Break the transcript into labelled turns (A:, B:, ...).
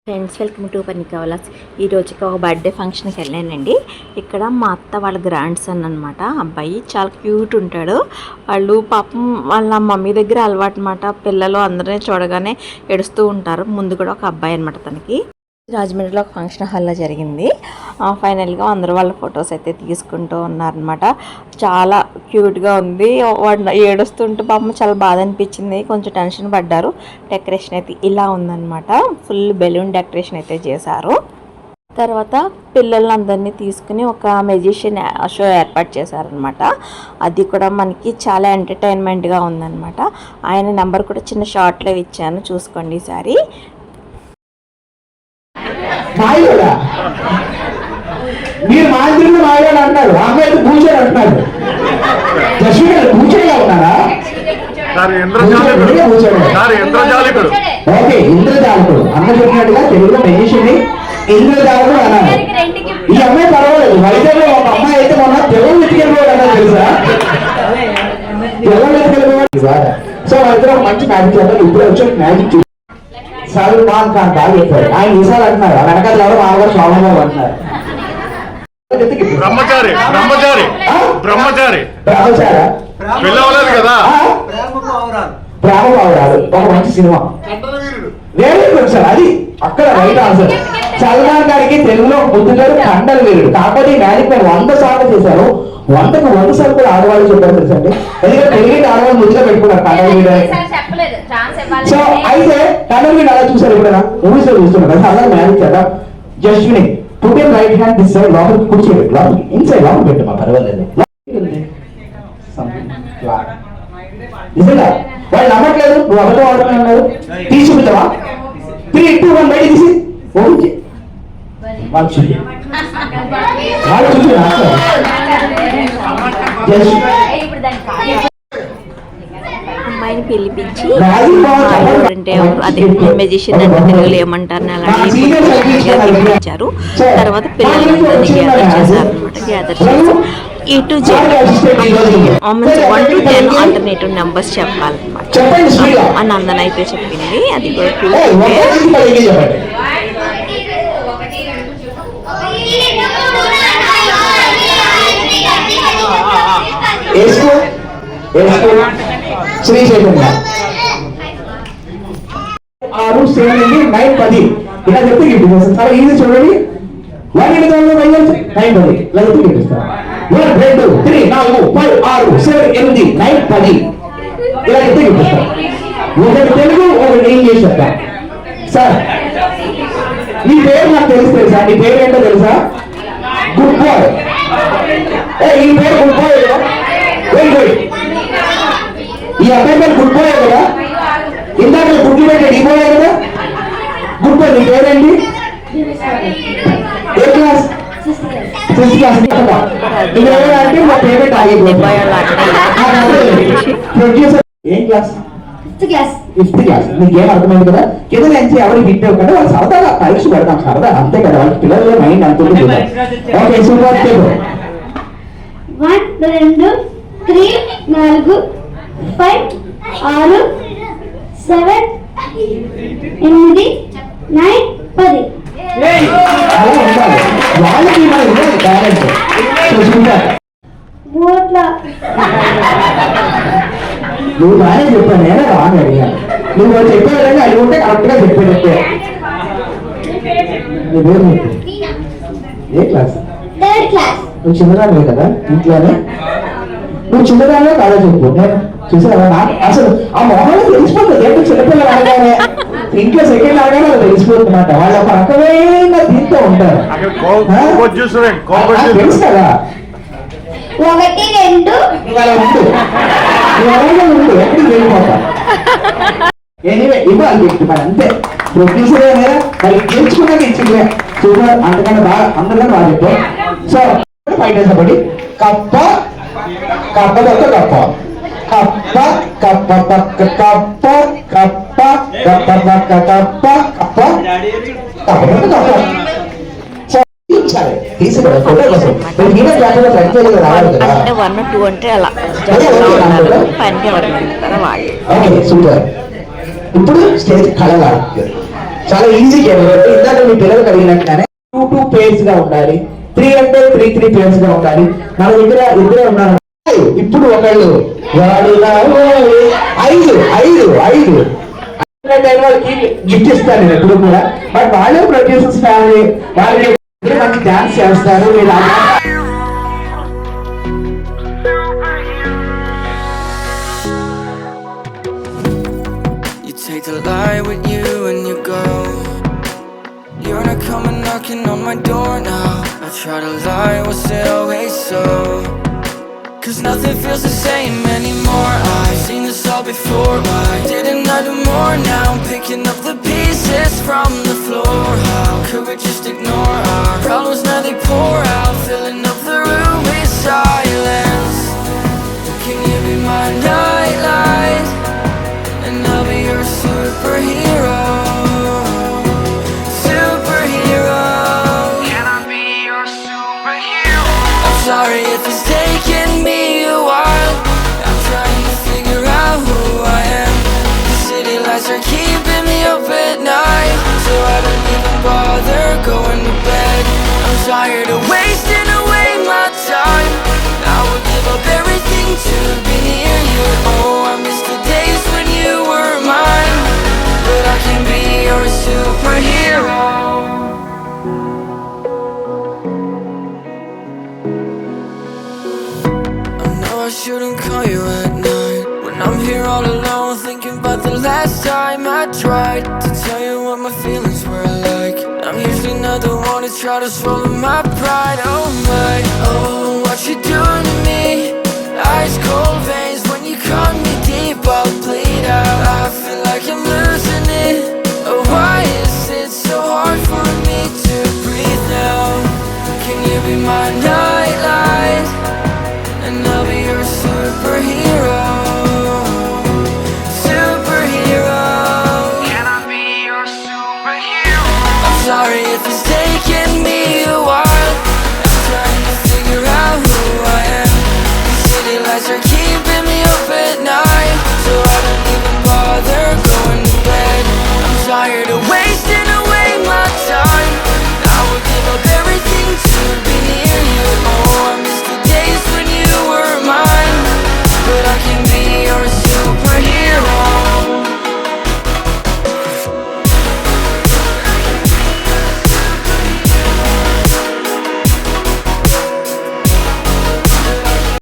A: Friends welcome to Parnika vlogs. ఈ రోజుకి ఒక బర్త్డే ఫంక్షన్కి వెళ్ళానండి. ఇక్కడ మా అత్త వాళ్ళ గ్రాండ్ సన్ అనమాట. అబ్బాయి చాలా క్యూట్ ఉంటాడు. వాళ్ళు పాపం వాళ్ళ మమ్మీ దగ్గర అలవాటు అనమాట. పిల్లలు అందరినీ చూడగానే ఏడుస్తూ ఉంటారు. ముందు కూడా ఒక అబ్బాయి అనమాట తనకి. రాజమండ్రిలో ఒక ఫంక్షన్ హాల్లో జరిగింది. ఫైనల్గా అందరూ వాళ్ళ ఫొటోస్ అయితే తీసుకుంటూ ఉన్నారనమాట. చాలా క్యూట్గా ఉంది. వాడు ఏడుస్తుంటే పాపం చాలా బాధ అనిపించింది. కొంచెం టెన్షన్ పడ్డారు. డెకరేషన్ అయితే ఇలా ఉందన్నమాట. ఫుల్ బెలూన్ డెకరేషన్ అయితే చేశారు. తర్వాత పిల్లలందరినీ తీసుకుని ఒక మెజిషియన్ షో ఏర్పాటు చేశారనమాట. అది కూడా మనకి చాలా ఎంటర్టైన్మెంట్గా ఉందన్నమాట. ఆయన నెంబర్ కూడా చిన్న షార్ట్లో ఇచ్చాను, చూసుకోండి ఈసారి.
B: మీరు మాంత్రికుడు మాయగాడు అంటారు, అమ్మాయి పూజారు అంటున్నారు. పూజగా ఉన్నారా? ఓకే, ఇంద్రజాలకుడు అన్న చెప్పినట్టుగా తెలుగులో మెజిషియన్ ఇంద్రజాలకుడు అన్నారు. ఈ అమ్మాయి పర్వాలేదు. వైద్యంలో ఒక అమ్మాయి అయితే మొన్న తెల్లం వెతికెళ్ళిపోయాడు అన్నారు, తెలుసా? తెల్లం వెతికెళ్ళిపోయాడు సార్. సో వాళ్ళిద్దరూ మంచి మ్యాజిక్ చేస్తారు. ఇప్పుడు వచ్చి మ్యాజిక్ సల్మాన్ ఖాన్ బాగా చెప్పారు. ఆయన ఈసారి అంటున్నారు, వెనకాల ఎవరు మామగారు స్వామిబాబు అంటున్నారు.
C: బ్రహ్మచారి బ్రహ్మచారి బ్రహ్మచారి కదా.
B: ప్రేమ పావురాలు ఒక మంచి సినిమా. వెరీ గుడ్ సార్, అది అక్కడ రైట్ ఆన్సర్. సల్మాన్ గారికి తెలుగులో ముద్దుగారు కండలు వీరుడు. కాకపోతే ఈ మ్యాజిక్ మ్యాన్ 100 సార్లు చేశారు. 100కు 100 సార్లు కూడా ఆడవాళ్ళు చెప్పారు తెలుసండి. ఎందుకంటే తెలుగు ఆడవాళ్ళు ముద్దుగా పెట్టుకున్నారు కండలు వీడు. సో అయితే కండలు వీడు అలా చూసారు. ఇప్పుడు మూవీస్ లో చూస్తున్నారు. అలా మ్యాజిక్ కదా. Just winning put in right hand this side, లోపలికి కుడి చేయండి, లోపలికి ఇన్సైడ్ లోపలికి పెట్టు, మా పర్వాలేదు. నిజంగా వాళ్ళు నమ్మట్లేదు, నువ్వు అబద్ధం ఆడుతున్నారు. తీసి చూపుతావా? 3, 2, 1 బయట తీసి ఓకే వాళ్ళు చూసి
A: అమ్మాయిని పిలిపించి అంటే అదే మెజిషియన్ అంటే తెలుగులో ఏమంటారు అలాంటి పిలిపించారు. తర్వాత పిల్లలందరినీ గ్యాదర్ చేశారనమాట. గ్యాదర్ చేసి E to Z 1 to 10 alternative numbers చెప్పాలన్నమాట. ఆ నందన అయితే చెప్పింది. అది కూడా
B: శ్రీ చైతన్య 6, 7, 9, 10 ఇలా చెప్తే గిఫ్ట్ చేస్తాను. చాలా ఈజీ చూడండి. 1 9 10 ఇలా చెప్తే గిఫ్ట్ ఇస్తాను. 1 2 3 4 5 6 7 8 9 10 ఇలా చెప్తే గిఫ్ట్ ఇస్తాను. ఒకటి తెలుగు ఒకటి ఇంగ్లీష్ చెప్తా. సార్ నీ పేరు నాకు తెలుసు తెలుసా? నీ పేరు ఏంటో తెలుసా? Good boy. ఈ పేరు గుడ్ బాయ్ కదా. Very good. ఈ అబ్బాయి పేరు గుడ్ బాయ్ కదా. ఇందాక గుడ్లు పెట్టాడు ఈ బాయ్ కదా. Good boy. నీ పేరేంటి? ఏ క్లాస్? 6th class. అంటే మా పేమెంట్ ఆగిపోయింది. ఏం క్లాస్? 5th class. నీకేం అర్థమైంది కదా. కింద నుంచి ఎవరికి హిట్ అవ్వకుండా వాళ్ళు సరదాగా పరీక్ష పెడతాం, సరదా అంతే కదా. వాళ్ళ పిల్లల మైండ్ అంత ఓకే. సూపర్.
D: 1 2 3 4 5 6 7 8 9 10
B: వాళ్ళకి టాలెంట్. నువ్వు బాగానే చెప్పాను, నేనే రాంగ్ అడిగాను. నువ్వు చెప్పే విధంగా అది ఉంటే కరెక్ట్ గా చెప్పేటట్టే. ఏ క్లాస్?
D: 3rd class.
B: నువ్వు చిన్నదానివే కదా ఇంట్లోనే. నువ్వు చిన్నదానివే కాదా చెప్పు. నేను చూసావా నాకు అసలు ఆ మొహంలో తెలిసిపోతుంది. ఏంటో చిన్నపిల్లలు ఆడగానే ఇంట్లో సెకండ్ ఆడగానే అది తెలిసిపోతుందన్నమాట. వాళ్ళు ఒక రకమైన దీంతో ఉంటారు. తెలుసు కదా.
D: 1 2
B: ఇవాళ ఉండు, ఉండు, ఎక్కడికి వెళ్ళిపోతా. ఎనీవే ఇవ్వాలి గిఫ్ట్ మరి అంతే. ప్రొడ్యూసర్ అయినా మరి గెలుచుకున్నాక ఇచ్చిందే. సూపర్. అంతకన్నా బాగా అందరికన్నా బాగా చెప్పాం. సో 5 days అప్పటి కప్ప కప్ప కప్ప కప్ప కప్ప కప్ప పక్క కప్ప కప్ప కప్ప పక్క కప్ప కప్ప కప్ప కప్ప తీసుకురా ఫోటో కోసం.
A: అంటే 1 2 అంటే అలా పైన ఎవరు.
B: సూపర్. ఇప్పుడు స్టేజ్ కళగా చాలా ఈజీ గేమ్. ఇందాక మీ పిల్లలకు అడిగినట్టుగానే 2 pairs గా ఉండాలి, 3 అంటే 3 pairs గా ఉండాలి. మన దగ్గర ఇద్దరే ఉన్నారు. ఇప్పుడు ఒకళ్ళు వాడు ఐదు వాళ్ళకి గిఫ్ట్ ఇస్తాను నేను ఎప్పుడు కూడా. బట్ వాళ్ళే ప్రొడ్యూసర్స్ ఫ్యామిలీ, వాళ్ళకి మంచి డాన్స్ చేస్తారు. మీరు
E: You take the light with you and you go. You're not coming knocking on my door now. I try to lie, was it always so? Cause nothing feels the same anymore. I've seen this all before. Why didn't I do more? Now I'm picking up the pieces from the floor. How could we just ignore our problems? Now they pour out, filling up the room with silence. Can you be my nightlight? And I'll be your superhero. Superhero. Can I be your superhero? I'm sorry if it's taking me a while. I'm trying to figure out who I am. The city lights are keeping me up at night, so I don't even bother going to bed. I'm tired of wasting away my time. I would give up everything to be near you. Oh, I miss the days when you were mine, but I can be your superhero. I know I shouldn't call you at night when I'm here all alone, thinking about the last time I tried to tell you what my feelings were like. I'm usually not the one to try to swallow my pride. Oh my, oh, what you doing to me? Ice cold veins when you come